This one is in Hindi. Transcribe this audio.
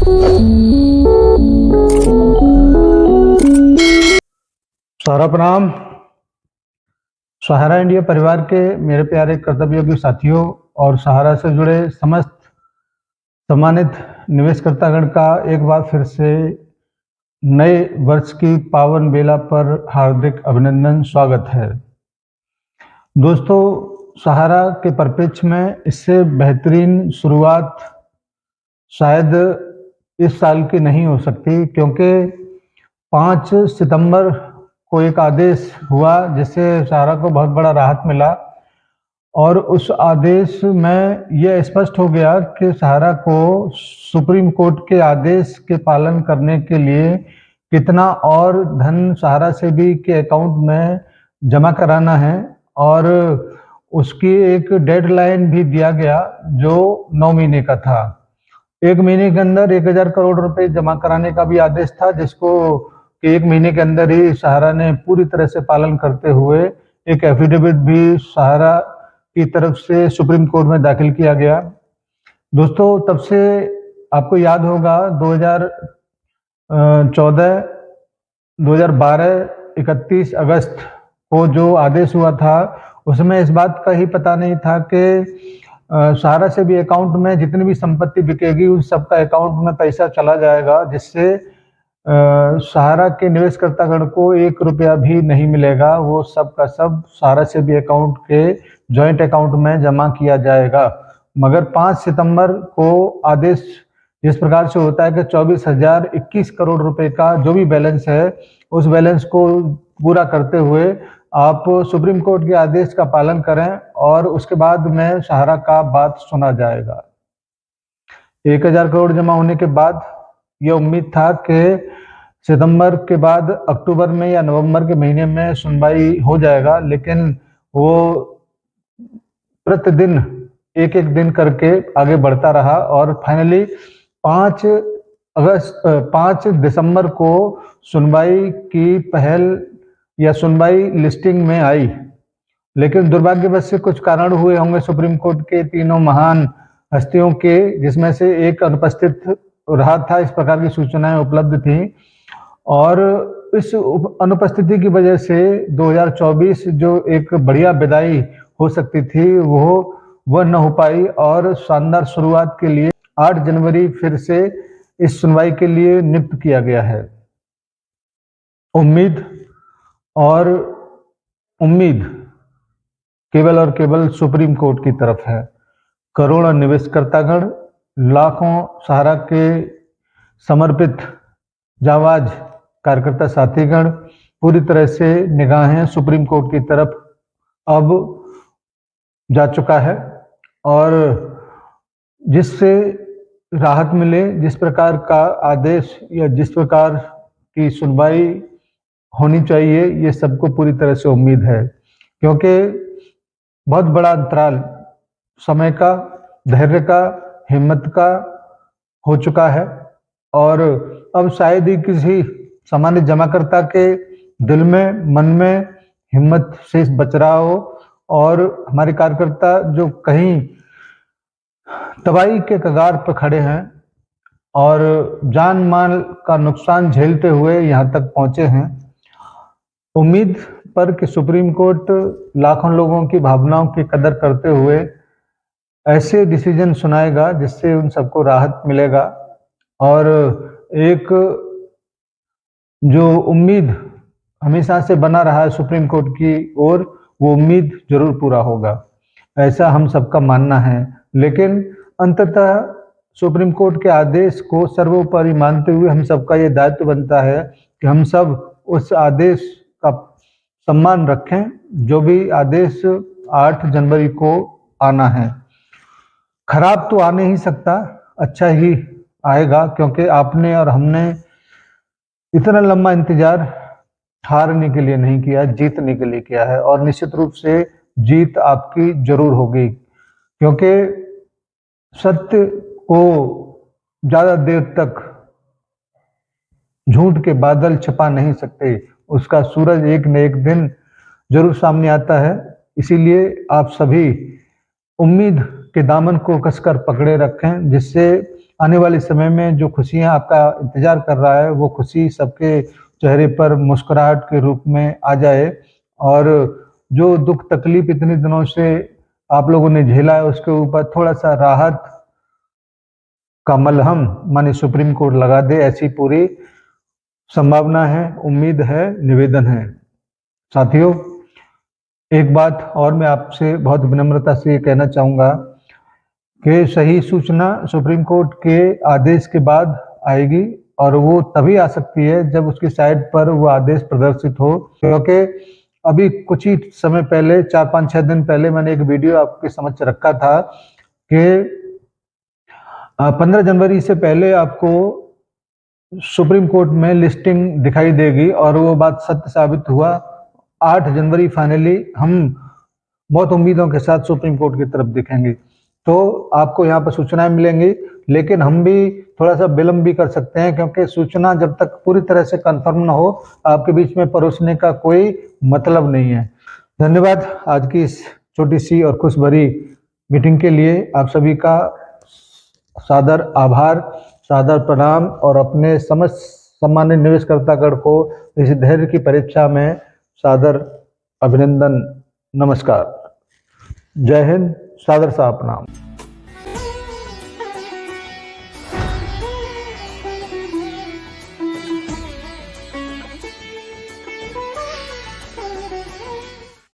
सारा प्रणाम। सहारा इंडिया परिवार के मेरे प्यारे कर्तव्ययोगी साथियों और सहारा से जुड़े समस्त सम्मानित निवेशकर्तागण का एक बार फिर से नए वर्ष की पावन बेला पर हार्दिक अभिनंदन, स्वागत है। दोस्तों, सहारा के परिप्रेक्ष्य में इससे बेहतरीन शुरुआत शायद इस साल की नहीं हो सकती, क्योंकि 5 सितंबर को एक आदेश हुआ जिससे सहारा को बहुत बड़ा राहत मिला और उस आदेश में यह स्पष्ट हो गया कि सहारा को सुप्रीम कोर्ट के आदेश के पालन करने के लिए कितना और धन सहारा से भी के अकाउंट में जमा कराना है, और उसकी एक डेडलाइन भी दिया गया जो 9 महीने का था। 1 महीने के अंदर 1000 करोड़ रुपए जमा कराने का भी आदेश था, जिसको कि 1 महीने के अंदर ही सहारा ने पूरी तरह से पालन करते हुए एक एफिडेविट भी सहारा की तरफ से सुप्रीम कोर्ट में दाखिल किया गया। दोस्तों, तब से आपको याद होगा 2014, 2012, 31 अगस्त को जो आदेश हुआ था उसमें इस बात का ही पता नहीं था कि सहारा से भी अकाउंट में जितनी भी संपत्ति बिकेगी उस सबका अकाउंट में पैसा चला जाएगा, जिससे सहारा के निवेशकर्तागण को 1 रुपया भी नहीं मिलेगा। वो सब का सब सहारा से भी अकाउंट के जॉइंट अकाउंट में जमा किया जाएगा। मगर 5 सितंबर को आदेश इस प्रकार से होता है कि 24,021 करोड़ रुपए का जो भी बैलेंस है उस बैलेंस को पूरा करते हुए आप सुप्रीम कोर्ट के आदेश का पालन करें और उसके बाद में सहारा का बात सुना जाएगा। 1000 करोड़ जमा होने के बाद ये उम्मीद था कि सितंबर के बाद अक्टूबर में या नवंबर के महीने में सुनवाई हो जाएगा, लेकिन वो प्रतिदिन एक दिन करके आगे बढ़ता रहा और फाइनली 5 दिसंबर को सुनवाई की पहल या सुनवाई लिस्टिंग में आई। लेकिन दुर्भाग्यवश से कुछ कारण हुए होंगे सुप्रीम कोर्ट के तीनों महान हस्तियों के, जिसमें से एक अनुपस्थित रहा था। इस प्रकार की सूचनाएं उपलब्ध थी और इस अनुपस्थिति की वजह से 2024 जो एक बढ़िया विदाई हो सकती थी वह न हो पाई और शानदार शुरुआत के लिए 8 जनवरी फिर से इस सुनवाई के लिए नियुक्त किया गया है। उम्मीद केवल और केवल सुप्रीम कोर्ट की तरफ है। करोड़ों निवेशकर्तागण, लाखों सहारा के समर्पित जाबाज कार्यकर्ता साथीगण, पूरी तरह से निगाहें सुप्रीम कोर्ट की तरफ अब जा चुका है और जिससे राहत मिले, जिस प्रकार का आदेश या जिस प्रकार की सुनवाई होनी चाहिए, ये सबको पूरी तरह से उम्मीद है, क्योंकि बहुत बड़ा अंतराल समय का, धैर्य का, हिम्मत का हो चुका है और अब शायद ही किसी सामान्य जमाकर्ता के दिल में, मन में हिम्मत शेष बच रहा हो और हमारे कार्यकर्ता जो कहीं तबाही के कगार पर खड़े हैं और जान माल का नुकसान झेलते हुए यहाँ तक पहुंचे हैं, उम्मीद पर कि सुप्रीम कोर्ट लाखों लोगों की भावनाओं की कदर करते हुए ऐसे डिसीजन सुनाएगा जिससे उन सबको राहत मिलेगा और एक जो उम्मीद हमेशा से बना रहा है सुप्रीम कोर्ट की ओर, वो उम्मीद जरूर पूरा होगा, ऐसा हम सबका मानना है। लेकिन अंततः सुप्रीम कोर्ट के आदेश को सर्वोपरि मानते हुए हम सबका ये दायित्व बनता है कि हम सब उस आदेश का सम्मान रखें जो भी आदेश 8 जनवरी को आना है। खराब तो आ नहीं सकता, अच्छा ही आएगा, क्योंकि आपने और हमने इतना लंबा इंतजार हारने के लिए नहीं किया, जीतने के लिए किया है और निश्चित रूप से जीत आपकी जरूर होगी, क्योंकि सत्य को ज्यादा देर तक झूठ के बादल छुपा नहीं सकते, उसका सूरज एक न एक दिन जरूर सामने आता है। इसीलिए आप सभी उम्मीद के दामन को कसकर पकड़े रखें, जिससे आने वाले समय में जो खुशियां आपका इंतजार कर रहा है वो खुशी सबके चेहरे पर मुस्कुराहट के रूप में आ जाए, और जो दुख तकलीफ इतने दिनों से आप लोगों ने झेला है उसके ऊपर थोड़ा सा राहत का मलहम माने सुप्रीम कोर्ट लगा दे, ऐसी पूरी संभावना है, उम्मीद है, निवेदन है। साथियों, एक बात और मैं आपसे बहुत विनम्रता से ये कहना चाहूँगा कि सही सूचना सुप्रीम कोर्ट के आदेश के बाद आएगी, और वो तभी आ सकती है जब उसकी साइट पर वो आदेश प्रदर्शित हो, क्योंकि अभी कुछ ही समय पहले 4-5-6 दिन पहले मैंने एक वीडियो आपके समक्ष रखा था कि 15 जनवरी से पहले आपको सुप्रीम कोर्ट में लिस्टिंग दिखाई देगी, और वो बात सत्य साबित हुआ। 8 जनवरी फाइनली हम बहुत उम्मीदों के साथ सुप्रीम कोर्ट की तरफ देखेंगे, तो आपको यहाँ पर सूचनाएं मिलेंगी, लेकिन हम भी थोड़ा सा विलंब भी कर सकते हैं, क्योंकि सूचना जब तक पूरी तरह से कंफर्म ना हो आपके बीच में परोसने का कोई मतलब नहीं है। धन्यवाद आज की इस छोटी सी और खुश भरी मीटिंग के लिए। आप सभी का सादर आभार, सादर प्रणाम, और अपने समस्त सम्मानित निवेशकर्तागण को इस धैर्य की परीक्षा में सादर अभिनंदन, नमस्कार, जय हिंद, सादर सा प्रणाम।